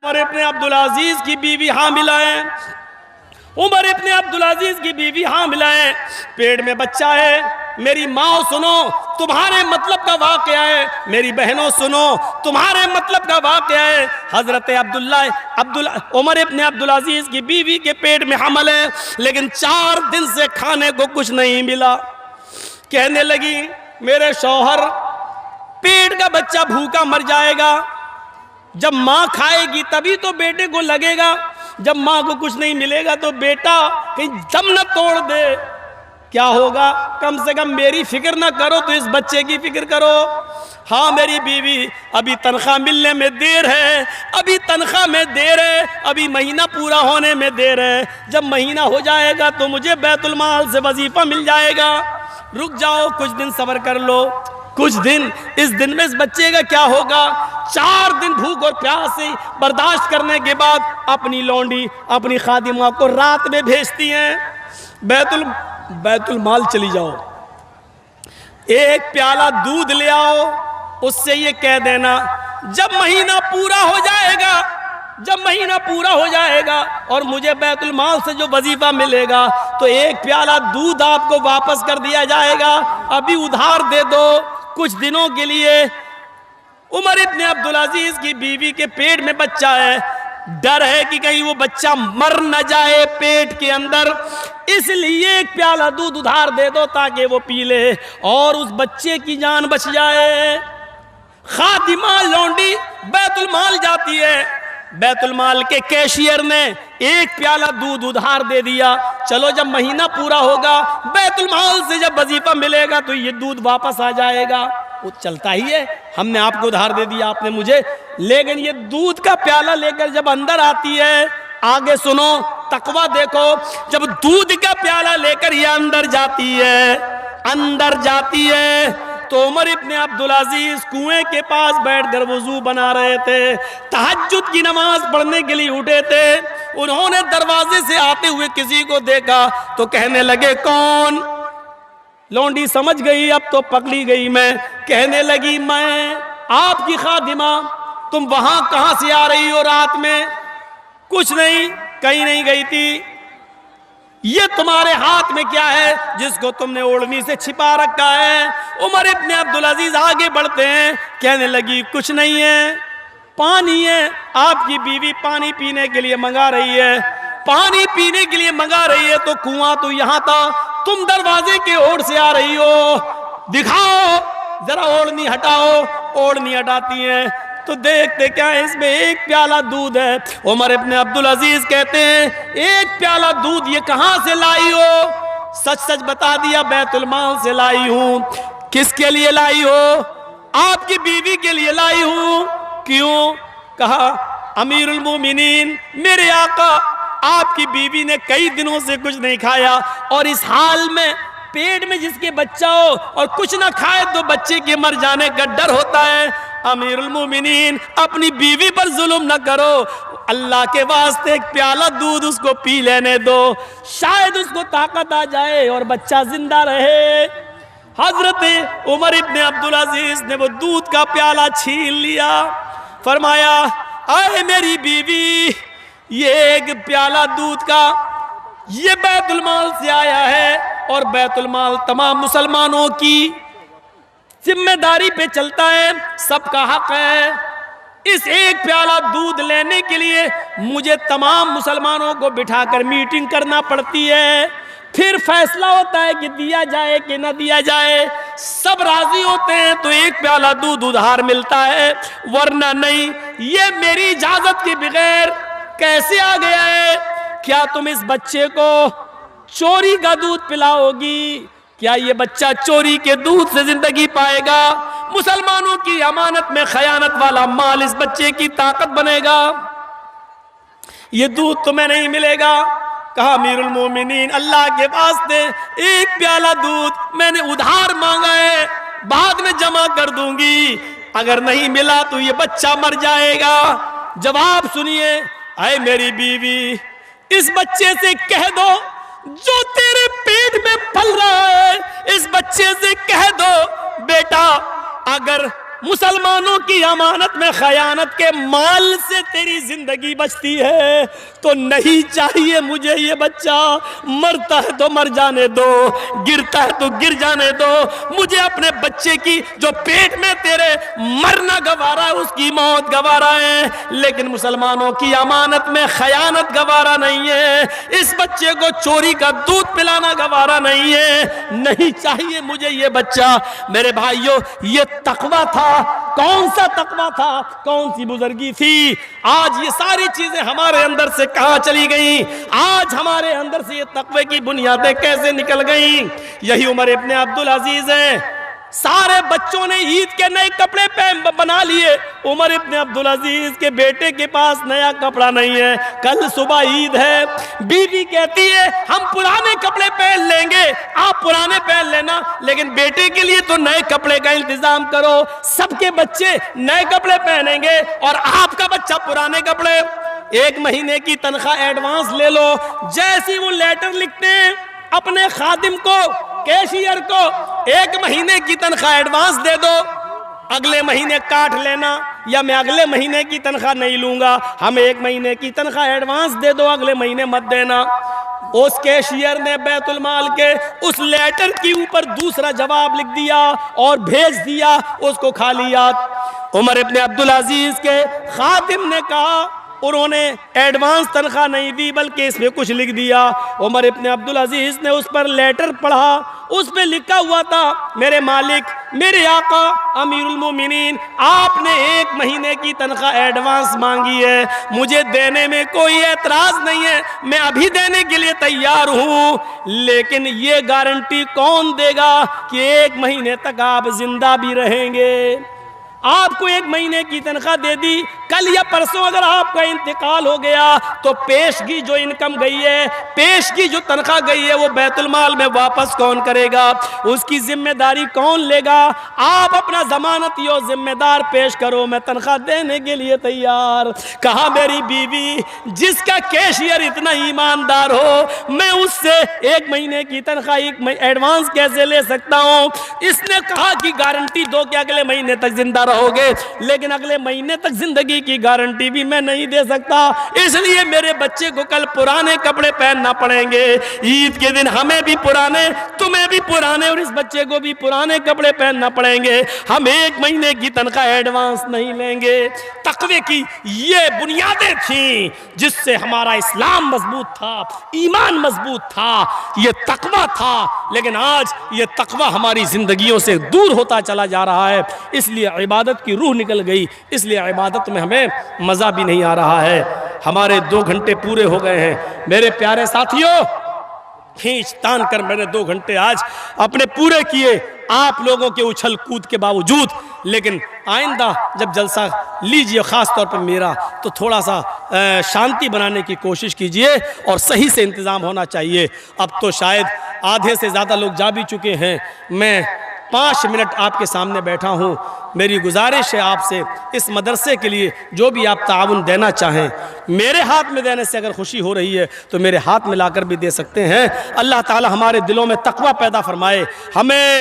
عمر ابن عبدالعزیز کی بیوی حاملہ ہے، عمر ابن عبدالعزیز کی بیوی حاملہ ہے، پیٹ میں بچہ ہے۔ میری ماں سنو، تمہارے مطلب کا واقعہ ہے، میری بہنوں سنو، تمہارے مطلب کا واقعہ ہے۔ حضرت عمر ابن عبدالعزیز کی بیوی کے پیٹ میں حمل ہے، لیکن 4 دن سے کھانے کو کچھ نہیں ملا۔ کہنے لگی میرے شوہر پیٹ کا بچہ بھوکا مر جائے گا، جب ماں کھائے گی تبھی تو بیٹے کو لگے گا، جب ماں کو کچھ نہیں ملے گا تو بیٹا کہیں دم نہ توڑ دے، کیا ہوگا؟ کم سے کم میری فکر نہ کرو تو اس بچے کی فکر کرو۔ ہاں میری بیوی، ابھی تنخواہ ملنے میں دیر ہے، ابھی تنخواہ میں دیر ہے، ابھی مہینہ پورا ہونے میں دیر ہے، جب مہینہ ہو جائے گا تو مجھے بیت المال سے وظیفہ مل جائے گا، رک جاؤ کچھ دن صبر کر لو۔ کچھ دن، اس دن میں اس بچے کا کیا ہوگا؟ 4 دن بھوک اور پیاس سے برداشت کرنے کے بعد اپنی لونڈی، اپنی خادمہ کو رات میں بھیجتی ہیں، بیت المال چلی جاؤ، ایک پیالہ دودھ لے آؤ، اس سے یہ کہہ دینا جب مہینہ پورا ہو جائے گا، جب مہینہ پورا ہو جائے گا اور مجھے بیت المال سے جو وظیفہ ملے گا تو ایک پیالہ دودھ آپ کو واپس کر دیا جائے گا، ابھی ادھار دے دو کچھ دنوں کے لیے۔ عمر ابن عبدالعزیز کی بیوی کے پیٹ میں بچہ ہے، ڈر ہے کہ کہیں وہ بچہ مر نہ جائے پیٹ کے اندر، اس لیے ایک پیالہ دودھ ادھار دے دو تاکہ وہ پی لے اور اس بچے کی جان بچ جائے۔ خادمہ لونڈی بیت المال جاتی ہے، بیت المال کے کیشیئر نے ایک پیالہ دودھ ادھار دے دیا، چلو جب مہینہ پورا ہوگا بیت المال سے جب وظیفہ ملے گا تو یہ دودھ واپس آ جائے گا۔ وہ چلتا ہی ہے، ہم نے آپ کو ادھار دے دیا، آپ نے مجھے، لیکن یہ دودھ کا پیالہ لے کر جب اندر آتی ہے، آگے سنو تقویٰ دیکھو، جب دودھ کا پیالہ لے کر یہ اندر جاتی ہے تو عمر ابن عبدالعزیز کنویں کے پاس بیٹھ کر وضو بنا رہے تھے، تہجد کی نماز پڑھنے کے لیے اٹھے تھے، انہوں نے دروازے سے آتے ہوئے کسی کو دیکھا تو کہنے لگے کون؟ لونڈی سمجھ گئی اب تو پکڑی گئی میں، کہنے لگی میں آپ کی خادمہ، تم وہاں کہاں سے آ رہی ہو رات میں؟ کچھ نہیں، کہیں نہیں گئی تھی۔ یہ تمہارے ہاتھ میں کیا ہے جس کو تم نے اوڑھنی سے چھپا رکھا ہے؟ عمر ابن عبدالعزیز آگے بڑھتے ہیں، کہنے لگی کچھ نہیں ہے، پانی ہے، آپ کی بیوی پانی پینے کے لیے منگا رہی ہے، پانی پینے کے لیے منگا رہی ہے تو کنواں تو یہاں تھا، تم دروازے کے اوڑ سے آ رہی ہو، دکھاؤ ذرا اوڑھنی ہٹاؤ، اوڑھنی ہٹاتی ہیں تو دیکھتے کیا ہے اس میں ایک پیالہ دودھ ہے۔ عمر ابن عبدالعزیز کہتے ہیں ایک پیالہ دودھ یہ کہاں سے لائی ہو؟ سچ سچ بتا دیا بیت المال سے لائی ہوں۔ کس کے لیے لائی ہو؟ آپ کی بیوی کے لیے لائی ہوں۔ کیوں؟ کہا امیر المومنین میرے آقا، آپ کی بیوی نے کئی دنوں سے کچھ نہیں کھایا اور اس حال میں پیٹ میں جس کے بچہ ہو اور کچھ نہ کھائے تو بچے کے مر جانے کا ڈر ہوتا ہے، امیر المومنین اپنی بیوی پر ظلم نہ کرو، اللہ کے واسطے ایک پیالہ دودھ اس کو پی لینے دو، شاید اس کو طاقت آ جائے اور بچہ زندہ رہے۔ حضرت عمر ابن عبدالعزیز نے وہ دودھ کا پیالہ چھین لیا، فرمایا اے میری بیوی، یہ ایک پیالہ دودھ کا یہ بیت المال سے آیا ہے اور بیت المال تمام مسلمانوں کی ذمہ داری پہ چلتا ہے، سب کا حق ہے، اس ایک پیالہ دودھ لینے کے لیے مجھے تمام مسلمانوں کو بٹھا کر میٹنگ کرنا پڑتی ہے، پھر فیصلہ ہوتا ہے کہ دیا جائے کہ نہ دیا جائے، سب راضی ہوتے ہیں تو ایک پیالہ دودھ ادھار ملتا ہے، ورنہ نہیں۔ یہ میری اجازت کے بغیر کیسے آ گیا ہے؟ کیا تم اس بچے کو چوری کا دودھ پلاؤ گی؟ کیا یہ بچہ چوری کے دودھ سے زندگی پائے گا؟ مسلمانوں کی امانت میں خیانت والا مال اس بچے کی طاقت بنے گا؟ یہ دودھ تمہیں نہیں ملے گا۔ کہا امیر المومنین اللہ کے واسطے ایک پیالہ دودھ میں نے ادھار مانگا ہے، بعد میں جمع کر دوں گی، اگر نہیں ملا تو یہ بچہ مر جائے گا۔ جواب سنیے، اے میری بیوی، اس بچے سے کہہ دو جو تیرے پیٹ میں پل رہا ہے، اس بچے سے کہہ دو بیٹا اگر مسلمانوں کی امانت میں خیانت کے مال سے تیری زندگی بچتی ہے تو نہیں چاہیے مجھے یہ بچہ، مرتا ہے تو مر جانے دو، گرتا ہے تو گر جانے دو، مجھے اپنے بچے کی جو پیٹ میں تیرے مرنا گوارا ہے اس کی موت گوارا ہے، لیکن مسلمانوں کی امانت میں خیانت گوارا نہیں ہے، اس بچے کو چوری کا دودھ پلانا گوارا نہیں ہے، نہیں چاہیے مجھے یہ بچہ۔ میرے بھائیوں، یہ تقویٰ تھا۔ کون سا تقویٰ تھا؟ کون سی بزرگی تھی؟ آج یہ ساری چیزیں ہمارے اندر سے کہاں چلی گئیں؟ آج ہمارے اندر سے یہ تقوی کی بنیادیں کیسے نکل گئیں؟ یہی عمر ابن عبدالعزیز ہیں۔ سارے بچوں نے عید کے نئے کپڑے بنا لیے، عمر ابن عبدالعزیز کے بیٹے کے پاس نیا کپڑا نہیں ہے۔ کل صبح عید ہے، بیوی کہتی ہے ہم پرانے کپڑے پہن لیں گے، آپ پرانے پہن لینا، لیکن بیٹے کے لیے تو نئے کپڑے کا انتظام کرو۔ سب کے بچے نئے کپڑے پہنیں گے اور آپ کا بچہ پرانے کپڑے۔ ایک مہینے کی تنخواہ ایڈوانس لے لو، جیسی وہ لیٹر لکھتے ہیں اپنے خادم کو، کیشیئر کو، ایک مہینے کی تنخواہ ایڈوانس دے دو، اگلے مہینے کاٹ لینا، یا میں اگلے مہینے کی تنخواہ نہیں لوں گا، ہمیں ایک مہینے کی تنخواہ ایڈوانس دے دو، اگلے مہینے مت دینا۔ اس کیشیئر نے بیت المال کے اس لیٹر کے اوپر دوسرا جواب لکھ دیا اور بھیج دیا، اس کو کھا لیا۔ عمر ابن عبدالعزیز کے خادم نے کہا، انہوں نے ایڈوانس تنخواہ نہیں دی بلکہ اس میں کچھ لکھ دیا۔ عمر ابن عبدالعزیز نے اس پر لیٹر پڑھا، اس پہ لکھا ہوا تھا میرے مالک، میرے آقا امیر المومنین، آپ نے ایک مہینے کی تنخواہ ایڈوانس مانگی ہے، مجھے دینے میں کوئی اعتراض نہیں ہے، میں ابھی دینے کے لیے تیار ہوں، لیکن یہ گارنٹی کون دے گا کہ ایک مہینے تک آپ زندہ بھی رہیں گے؟ آپ کو ایک مہینے کی تنخواہ دے دی، کل یا پرسوں اگر آپ کا انتقال ہو گیا تو پیشگی جو انکم گئی ہے، پیشگی جو تنخواہ گئی ہے، وہ بیت المال میں واپس کون کرے گا؟ اس کی ذمہ داری کون لے گا؟ آپ اپنا ضمانتی اور ذمہ دار پیش کرو، میں تنخواہ دینے کے لیے تیار۔ کہا میری بیوی جس کا کیشیئر اتنا ایماندار ہو، میں اس سے ایک مہینے کی تنخواہ ایڈوانس کیسے لے سکتا ہوں؟ اس نے کہا کہ گارنٹی دو کہ اگلے مہینے تک زندہ رہو گے، لیکن اگلے مہینے تک زندگی کی گارنٹی بھی میں نہیں دے سکتا، اس لیے میرے بچے کو کل پرانے کپڑے پہننا پڑیں گے، عید کے دن ہمیں بھی پرانے، تمہیں بھی پرانے، اور اس بچے کو بھی پرانے کپڑے پہننا پڑیں گے، ہم ایک مہینے کی تنخواہ ایڈوانس نہیں لیں گے۔ تقوی کی یہ بنیادیں تھیں جس سے ہمارا اسلام مضبوط تھا، ایمان مضبوط تھا، یہ تقوی تھا، لیکن آج یہ تقوی ہماری زندگیوں سے دور ہوتا چلا جا رہا ہے، اس لیے عبادت کی روح نکل گئی، اس لیے عبادت میں ہمیں مزہ بھی نہیں آ رہا ہے۔ ہمارے 2 گھنٹے پورے ہو گئے ہیں میرے پیارے ساتھیوں، کھینچ تان کر میں نے 2 گھنٹے آج اپنے پورے کیے آپ لوگوں کے اچھل کود کے باوجود، لیکن آئندہ جب جلسہ لیجئے خاص طور پر میرا، تو تھوڑا سا شانتی بنانے کی کوشش کیجئے اور صحیح سے انتظام ہونا چاہیے۔ اب تو شاید آدھے سے زیادہ لوگ جا بھی چکے ہیں، میں 5 منٹ آپ کے سامنے بیٹھا ہوں۔ میری گزارش ہے آپ سے، اس مدرسے کے لیے جو بھی آپ تعاون دینا چاہیں، میرے ہاتھ میں دینے سے اگر خوشی ہو رہی ہے تو میرے ہاتھ میں لا کر بھی دے سکتے ہیں۔ اللہ تعالی ہمارے دلوں میں تقوی پیدا فرمائے، ہمیں